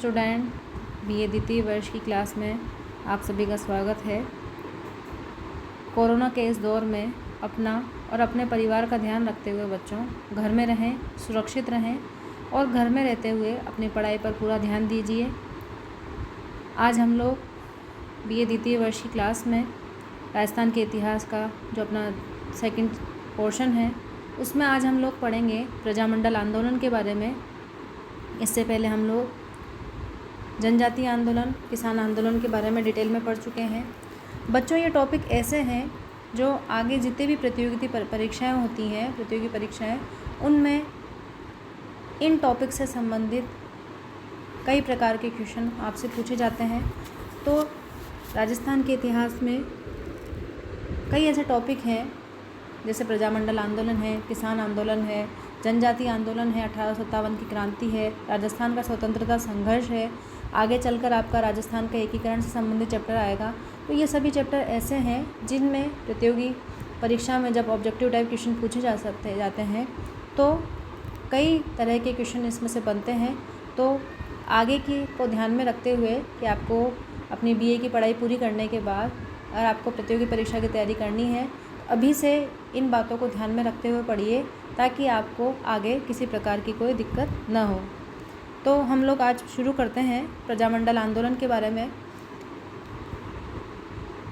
Student BA द्वितीय वर्ष की क्लास में आप सभी का स्वागत है। कोरोना के इस दौर में अपना और अपने परिवार का ध्यान रखते हुए बच्चों घर में रहें, सुरक्षित रहें और घर में रहते हुए अपनी पढ़ाई पर पूरा ध्यान दीजिए। आज हम लोग बीए द्वितीय वर्ष की क्लास में राजस्थान के इतिहास का जो अपना सेकंड पोर्शन है उसमें आज हम लोग पढ़ेंगे प्रजामंडल आंदोलन के बारे में। इससे पहले हम लोग जनजातीय आंदोलन, किसान आंदोलन के बारे में डिटेल में पढ़ चुके हैं। बच्चों, ये टॉपिक ऐसे हैं जो आगे जितने भी प्रतियोगी परीक्षाएं होती हैं, प्रतियोगी परीक्षाएं, उनमें इन टॉपिक से संबंधित कई प्रकार के क्वेश्चन आपसे पूछे जाते हैं। तो राजस्थान के इतिहास में कई ऐसे टॉपिक हैं जैसे प्रजामंडल आंदोलन है, किसान आंदोलन है, जनजातीय आंदोलन है, 1857 की क्रांति है, राजस्थान का स्वतंत्रता संघर्ष है, आगे चलकर आपका राजस्थान का एकीकरण से संबंधित चैप्टर आएगा। तो ये सभी चैप्टर ऐसे हैं जिनमें प्रतियोगी परीक्षा में जब ऑब्जेक्टिव टाइप क्वेश्चन पूछे जाते हैं तो कई तरह के क्वेश्चन इसमें से बनते हैं। तो आगे की को ध्यान में रखते हुए कि आपको अपनी बीए की पढ़ाई पूरी करने के बाद अगर आपको प्रतियोगी परीक्षा की तैयारी करनी है तो अभी से इन बातों को ध्यान में रखते हुए पढ़िए ताकि आपको आगे किसी प्रकार की कोई दिक्कत न हो। तो हम लोग आज शुरू करते हैं प्रजामंडल आंदोलन के बारे में।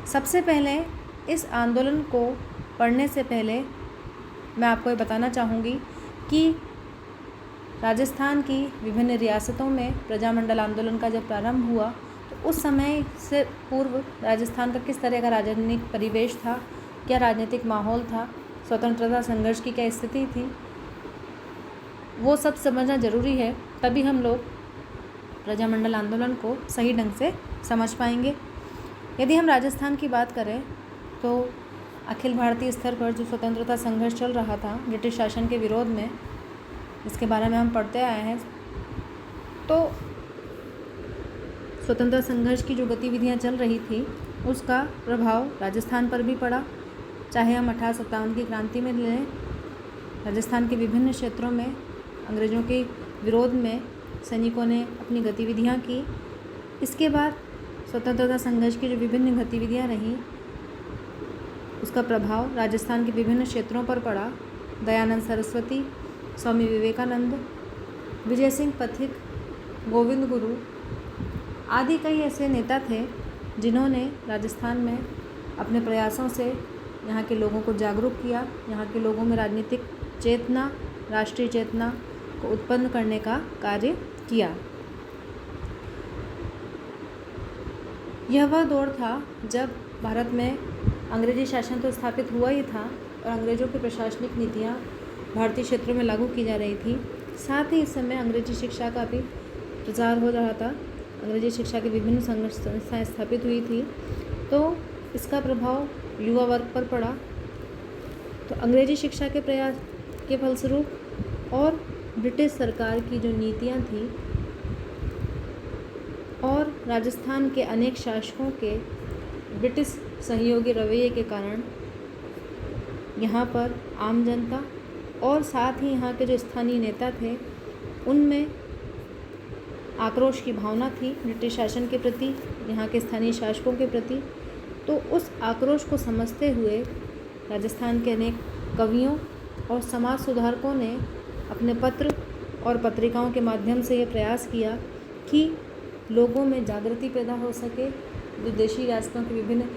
सबसे पहले इस आंदोलन को पढ़ने से पहले मैं आपको ये बताना चाहूँगी कि राजस्थान की विभिन्न रियासतों में प्रजामंडल आंदोलन का जब प्रारंभ हुआ तो उस समय से पूर्व राजस्थान का किस तरह का राजनीतिक परिवेश था, क्या राजनीतिक माहौल था, स्वतंत्रता संघर्ष की क्या स्थिति थी, वो सब समझना ज़रूरी है। तभी हम लोग प्रजामंडल आंदोलन को सही ढंग से समझ पाएंगे। यदि हम राजस्थान की बात करें तो अखिल भारतीय स्तर पर जो स्वतंत्रता संघर्ष चल रहा था ब्रिटिश शासन के विरोध में, इसके बारे में हम पढ़ते आए हैं। तो स्वतंत्रता संघर्ष की जो गतिविधियां चल रही थी उसका प्रभाव राजस्थान पर भी पड़ा। चाहे हम 1857 की क्रांति में लें, राजस्थान के विभिन्न क्षेत्रों में अंग्रेज़ों के विरोध में सैनिकों ने अपनी गतिविधियां की। इसके बाद स्वतंत्रता संघर्ष की जो विभिन्न गतिविधियां रहीं उसका प्रभाव राजस्थान के विभिन्न क्षेत्रों पर पड़ा। दयानंद सरस्वती, स्वामी विवेकानंद, विजय सिंह पथिक, गोविंद गुरु आदि कई ऐसे नेता थे जिन्होंने राजस्थान में अपने प्रयासों से यहाँ के लोगों को जागरूक किया, यहाँ के लोगों में राजनीतिक चेतना, राष्ट्रीय चेतना को उत्पन्न करने का कार्य किया। यह वह दौर था जब भारत में अंग्रेजी शासन तो स्थापित हुआ ही था और अंग्रेज़ों की प्रशासनिक नीतियाँ भारतीय क्षेत्रों में लागू की जा रही थी। साथ ही इस समय अंग्रेजी शिक्षा का भी प्रचार हो रहा था। अंग्रेजी शिक्षा की विभिन्न संस्थाएं स्थापित हुई थी, तो इसका प्रभाव युवा वर्ग पर पड़ा। तो अंग्रेजी शिक्षा के प्रयास के फलस्वरूप और ब्रिटिश सरकार की जो नीतियां थी और राजस्थान के अनेक शासकों के ब्रिटिश सहयोगी रवैये के कारण यहाँ पर आम जनता और साथ ही यहाँ के जो स्थानीय नेता थे उनमें आक्रोश की भावना थी ब्रिटिश शासन के प्रति, यहाँ के स्थानीय शासकों के प्रति। तो उस आक्रोश को समझते हुए राजस्थान के अनेक कवियों और समाज सुधारकों ने अपने पत्र और पत्रिकाओं के माध्यम से ये प्रयास किया कि लोगों में जागृति पैदा हो सके। जो देशी रियासतों के विभिन्न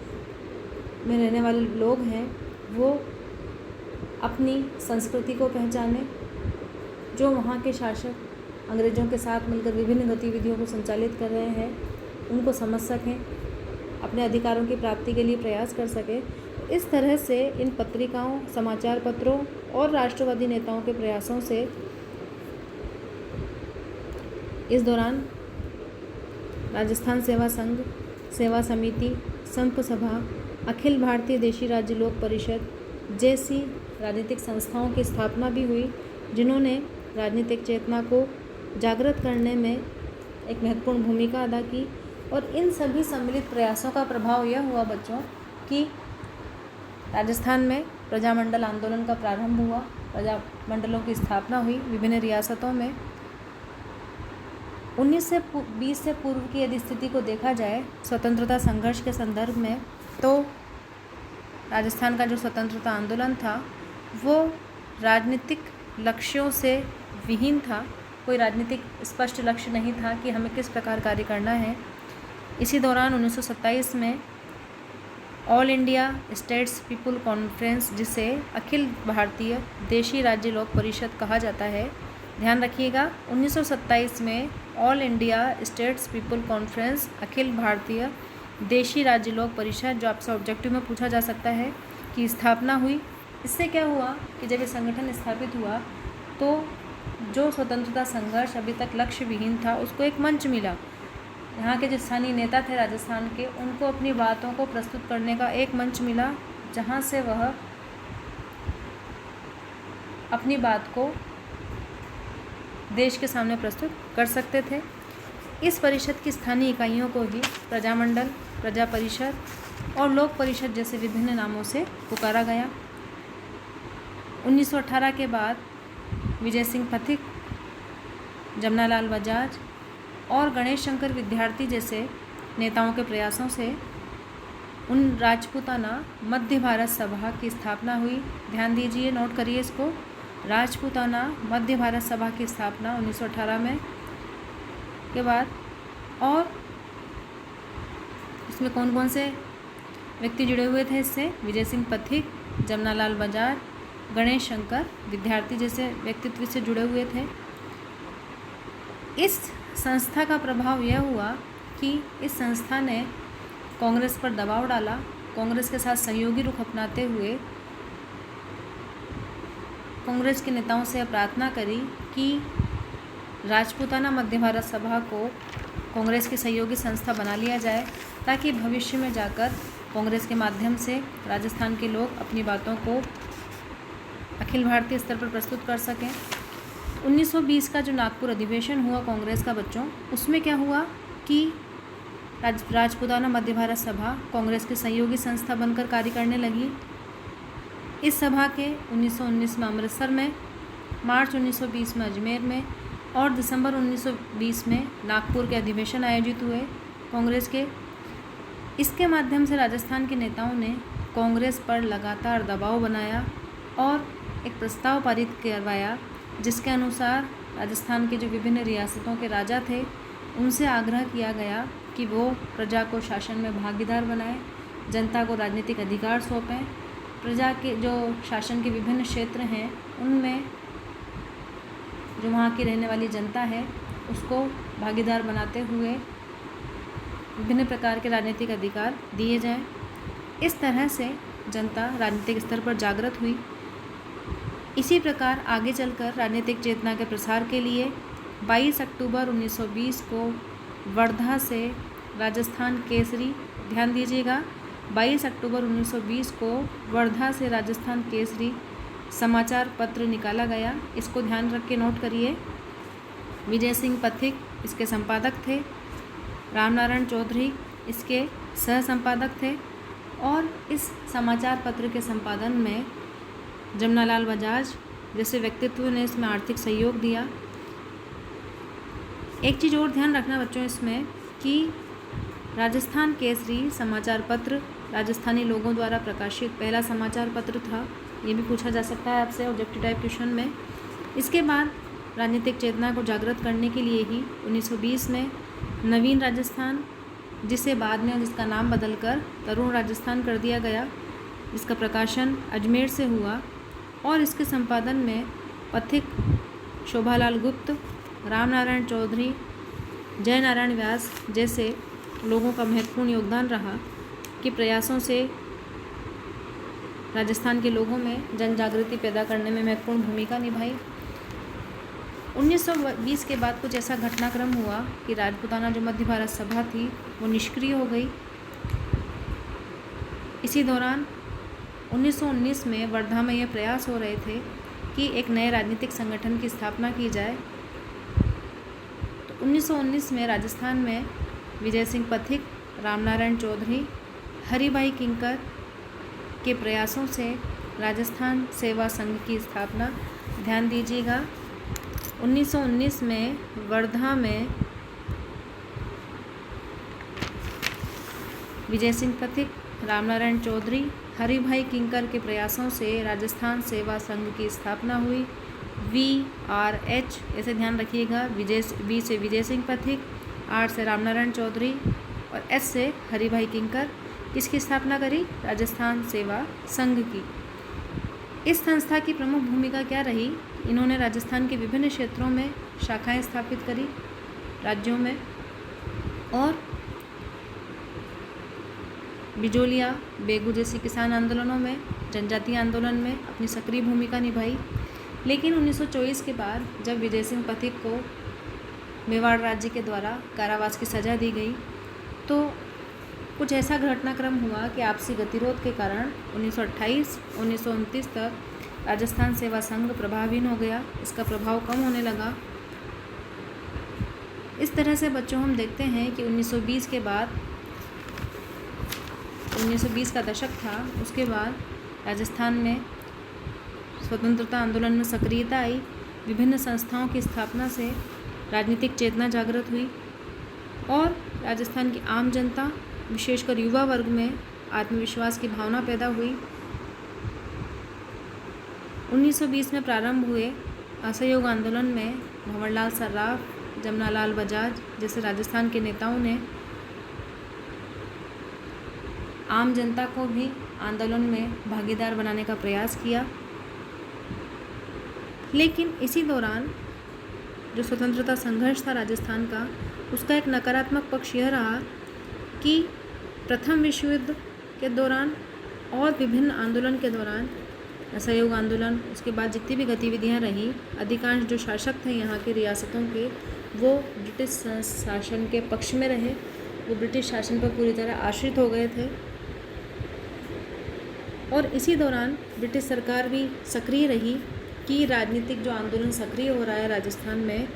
में रहने वाले लोग हैं वो अपनी संस्कृति को पहचाने, जो वहाँ के शासक अंग्रेज़ों के साथ मिलकर विभिन्न गतिविधियों को संचालित कर रहे हैं उनको समझ सकें, अपने अधिकारों की प्राप्ति के लिए प्रयास कर सकें। इस तरह से इन पत्रिकाओं, समाचार पत्रों और राष्ट्रवादी नेताओं के प्रयासों से इस दौरान राजस्थान सेवा संघ, सेवा समिति, संप सभा, अखिल भारतीय देशी राज्य लोक परिषद जैसी राजनीतिक संस्थाओं की स्थापना भी हुई जिन्होंने राजनीतिक चेतना को जागृत करने में एक महत्वपूर्ण भूमिका अदा की। और इन सभी सम्मिलित प्रयासों का प्रभाव यह हुआ बच्चों कि राजस्थान में प्रजामंडल आंदोलन का प्रारंभ हुआ, प्रजामंडलों की स्थापना हुई विभिन्न रियासतों में। 1920 से पूर्व की यदि स्थिति को देखा जाए स्वतंत्रता संघर्ष के संदर्भ में, तो राजस्थान का जो स्वतंत्रता आंदोलन था वो राजनीतिक लक्ष्यों से विहीन था। कोई राजनीतिक स्पष्ट लक्ष्य नहीं था कि हमें किस प्रकार कार्य करना है। इसी दौरान 1927 में all India states people conference, जिसे अखिल भारतीय देशी राज्य लोक परिषद कहा जाता है, ध्यान रखिएगा, 1927 में all India states people conference, अखिल भारतीय देशी राज्य लोक परिषद, जो आपसे ऑब्जेक्टिव में पूछा जा सकता है, की स्थापना हुई। इससे क्या हुआ कि जब ये संगठन स्थापित हुआ तो जो स्वतंत्रता संघर्ष अभी तक लक्ष्य विहीन था उसको एक मंच मिला। यहाँ के जो स्थानीय नेता थे राजस्थान के, उनको अपनी बातों को प्रस्तुत करने का एक मंच मिला, जहाँ से वह अपनी बात को देश के सामने प्रस्तुत कर सकते थे। इस परिषद की स्थानीय इकाइयों को ही प्रजामंडल, प्रजा परिषद और लोक परिषद जैसे विभिन्न नामों से पुकारा गया। 1918 के बाद विजय सिंह पथिक, जमनालाल बजाज और गणेश शंकर विद्यार्थी जैसे नेताओं के प्रयासों से उन राजपूताना मध्य भारत सभा की स्थापना हुई। ध्यान दीजिए, नोट करिए इसको, राजपूताना मध्य भारत सभा की स्थापना 1918 में के बाद। और इसमें कौन कौन से व्यक्ति जुड़े हुए थे इससे? विजय सिंह पथिक, जमनालाल बजाज, गणेश शंकर विद्यार्थी जैसे व्यक्तित्व से जुड़े हुए थे। इस संस्था का प्रभाव यह हुआ कि इस संस्था ने कांग्रेस पर दबाव डाला, कांग्रेस के साथ सहयोगी रुख अपनाते हुए कांग्रेस के नेताओं से प्रार्थना करी कि राजपूताना मध्य भारत सभा को कांग्रेस की सहयोगी संस्था बना लिया जाए, ताकि भविष्य में जाकर कांग्रेस के माध्यम से राजस्थान के लोग अपनी बातों को अखिल भारतीय स्तर पर प्रस्तुत कर सकें। 1920 का जो नागपुर अधिवेशन हुआ कांग्रेस का बच्चों, उसमें क्या हुआ कि राजपूताना मध्य भारत सभा कांग्रेस की सहयोगी संस्था बनकर कार्य करने लगी। इस सभा के 1919 में अमृतसर में, मार्च 1920 में अजमेर में और दिसंबर 1920 में नागपुर के अधिवेशन आयोजित हुए कांग्रेस के। इसके माध्यम से राजस्थान के नेताओं ने कांग्रेस पर लगातार दबाव बनाया और एक प्रस्ताव पारित करवाया, जिसके अनुसार राजस्थान के जो विभिन्न रियासतों के राजा थे उनसे आग्रह किया गया कि वो प्रजा को शासन में भागीदार बनाएं, जनता को राजनीतिक अधिकार सौंपें, प्रजा के जो शासन के विभिन्न क्षेत्र हैं उनमें जो वहाँ की रहने वाली जनता है उसको भागीदार बनाते हुए विभिन्न प्रकार के राजनीतिक अधिकार दिए जाएं। इस तरह से जनता राजनीतिक स्तर पर जागृत हुई। इसी प्रकार आगे चलकर राजनीतिक चेतना के प्रसार के लिए 22 अक्टूबर 1920 को वर्धा से राजस्थान केसरी, ध्यान दीजिएगा, 22 अक्टूबर 1920 को वर्धा से राजस्थान केसरी समाचार पत्र निकाला गया। इसको ध्यान रख के नोट करिए। विजय सिंह पथिक इसके संपादक थे, रामनारायण चौधरी इसके सह संपादक थे और इस समाचार पत्र के संपादन में जमनालाल बजाज जैसे व्यक्तित्व ने इसमें आर्थिक सहयोग दिया। एक चीज़ और ध्यान रखना बच्चों इसमें कि राजस्थान केसरी समाचार पत्र राजस्थानी लोगों द्वारा प्रकाशित पहला समाचार पत्र था। ये भी पूछा जा सकता है आपसे ऑब्जेक्टिव टाइप क्वेश्चन में। इसके बाद राजनीतिक चेतना को जागृत करने के लिए ही 1920 में नवीन राजस्थान, जिसे बाद में जिसका नाम बदलकर तरुण राजस्थान कर दिया गया, इसका प्रकाशन अजमेर से हुआ और इसके संपादन में पथिक, शोभालाल गुप्त, रामनारायण चौधरी, जय नारायण व्यास जैसे लोगों का महत्वपूर्ण योगदान रहा कि प्रयासों से राजस्थान के लोगों में जन जागृति पैदा करने में महत्वपूर्ण भूमिका निभाई। 1920 के बाद कुछ ऐसा घटनाक्रम हुआ कि राजपूताना जो मध्य भारत सभा थी वो निष्क्रिय हो गई। इसी दौरान 1919 में वर्धा में ये प्रयास हो रहे थे कि एक नए राजनीतिक संगठन की स्थापना की जाए। तो 1919 में राजस्थान में विजय सिंह पथिक, रामनारायण चौधरी, हरिभाई किंकर के प्रयासों से राजस्थान सेवा संघ की स्थापना, ध्यान दीजिएगा, 1919 में वर्धा में विजय सिंह पथिक, रामनारायण चौधरी, हरिभाई किंकर के प्रयासों से राजस्थान सेवा संघ की स्थापना हुई। VRH ऐसे ध्यान रखिएगा, V से विजय सिंह पथिक, R से रामनारायण चौधरी और S से हरिभाई किंकर किसकी स्थापना करी? राजस्थान सेवा संघ की। इस संस्था की प्रमुख भूमिका क्या रही? इन्होंने राजस्थान के विभिन्न क्षेत्रों में शाखाएं स्थापित करी राज्यों में, और बिजोलिया, बेगू जैसी किसान आंदोलनों में, जनजातीय आंदोलन में अपनी सक्रिय भूमिका निभाई। लेकिन 1924 के बाद जब विजय सिंह पथिक को मेवाड़ राज्य के द्वारा कारावास की सज़ा दी गई, तो कुछ ऐसा घटनाक्रम हुआ कि आपसी गतिरोध के कारण 1928-1929 तक राजस्थान सेवा संघ प्रभावहीन हो गया, इसका प्रभाव कम होने लगा। इस तरह से बच्चों हम देखते हैं कि 1920 के बाद 1920 का दशक था, उसके बाद राजस्थान में स्वतंत्रता आंदोलन में सक्रियता आई। विभिन्न संस्थाओं की स्थापना से राजनीतिक चेतना जागृत हुई और राजस्थान की आम जनता, विशेषकर युवा वर्ग में आत्मविश्वास की भावना पैदा हुई। 1920 में प्रारंभ हुए असहयोग आंदोलन में भंवरलाल सर्राफ, जमनालाल बजाज जैसे राजस्थान के नेताओं ने आम जनता को भी आंदोलन में भागीदार बनाने का प्रयास किया। लेकिन इसी दौरान जो स्वतंत्रता संघर्ष था राजस्थान का, उसका एक नकारात्मक पक्ष यह रहा कि प्रथम विश्व युद्ध के दौरान और विभिन्न आंदोलन के दौरान, असहयोग आंदोलन, उसके बाद जितनी भी गतिविधियां रही, अधिकांश जो शासक थे यहाँ के रियासतों के, वो ब्रिटिश शासन के पक्ष में रहे। वो ब्रिटिश शासन पर पूरी तरह आश्रित हो गए थे और इसी दौरान ब्रिटिश सरकार भी सक्रिय रही कि राजनीतिक जो आंदोलन सक्रिय हो रहा है राजस्थान में,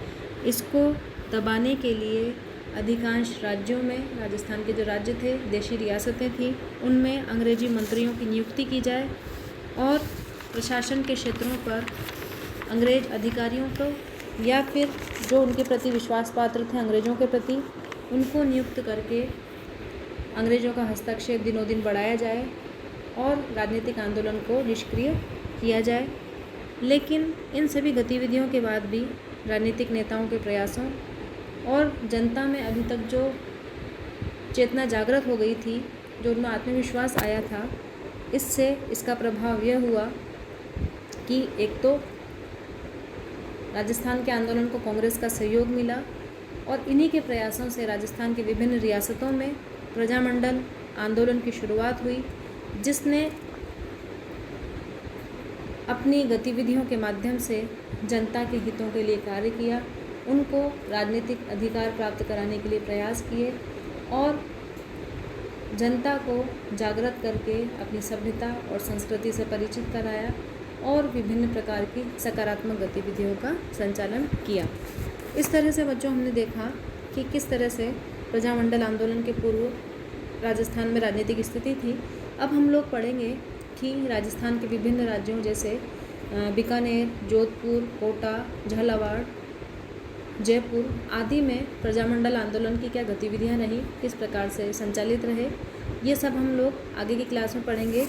इसको दबाने के लिए अधिकांश राज्यों में, राजस्थान के जो राज्य थे, देशी रियासतें थीं, उनमें अंग्रेजी मंत्रियों की नियुक्ति की जाए और प्रशासन के क्षेत्रों पर अंग्रेज अधिकारियों को या फिर जो उनके प्रति विश्वास पात्र थे अंग्रेज़ों के प्रति, उनको नियुक्त करके अंग्रेज़ों का हस्तक्षेप दिनों दिन बढ़ाया जाए और राजनीतिक आंदोलन को निष्क्रिय किया जाए। लेकिन इन सभी गतिविधियों के बाद भी राजनीतिक नेताओं के प्रयासों और जनता में अभी तक जो चेतना जागृत हो गई थी, जो उनमें आत्मविश्वास आया था, इससे इसका प्रभाव यह हुआ कि एक तो राजस्थान के आंदोलन को कांग्रेस का सहयोग मिला और इन्हीं के प्रयासों से राजस्थान के विभिन्न रियासतों में प्रजामंडल आंदोलन की शुरुआत हुई, जिसने अपनी गतिविधियों के माध्यम से जनता के हितों के लिए कार्य किया, उनको राजनीतिक अधिकार प्राप्त कराने के लिए प्रयास किए और जनता को जागृत करके अपनी सभ्यता और संस्कृति से परिचित कराया और विभिन्न प्रकार की सकारात्मक गतिविधियों का संचालन किया। इस तरह से बच्चों हमने देखा कि किस तरह से प्रजामंडल आंदोलन के पूर्व राजस्थान में राजनीतिक स्थिति थी। अब हम लोग पढ़ेंगे कि राजस्थान के विभिन्न राज्यों जैसे बीकानेर, जोधपुर, कोटा, झालावाड़, जयपुर आदि में प्रजामंडल आंदोलन की क्या गतिविधियां रही, किस प्रकार से संचालित रहे, ये सब हम लोग आगे की क्लास में पढ़ेंगे।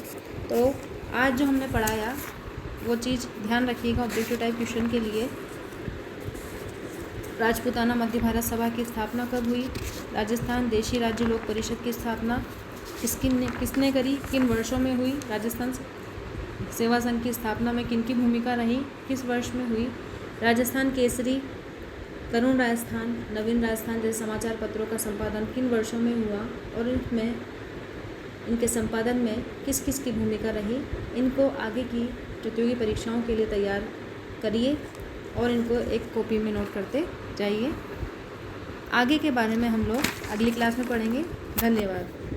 तो आज जो हमने पढ़ाया वो चीज़ ध्यान रखिएगा ऑब्जेक्टिव टाइप क्वेश्चन के लिए। राजपूताना मध्य भारत सभा की स्थापना कब हुई? राजस्थान देशी राज्य लोक परिषद की स्थापना किसने करी, किन वर्षों में हुई? राजस्थान सेवा संघ की स्थापना में किन की भूमिका रही, किस वर्ष में हुई? राजस्थान केसरी, तरुण राजस्थान, नवीन राजस्थान जैसे समाचार पत्रों का संपादन किन वर्षों में हुआ और इनमें इनके संपादन में किस किस की भूमिका रही? इनको आगे की प्रतियोगी परीक्षाओं के लिए तैयार करिए और इनको एक कॉपी में नोट करते जाइए। आगे के बारे में हम लोग अगली क्लास में पढ़ेंगे। धन्यवाद।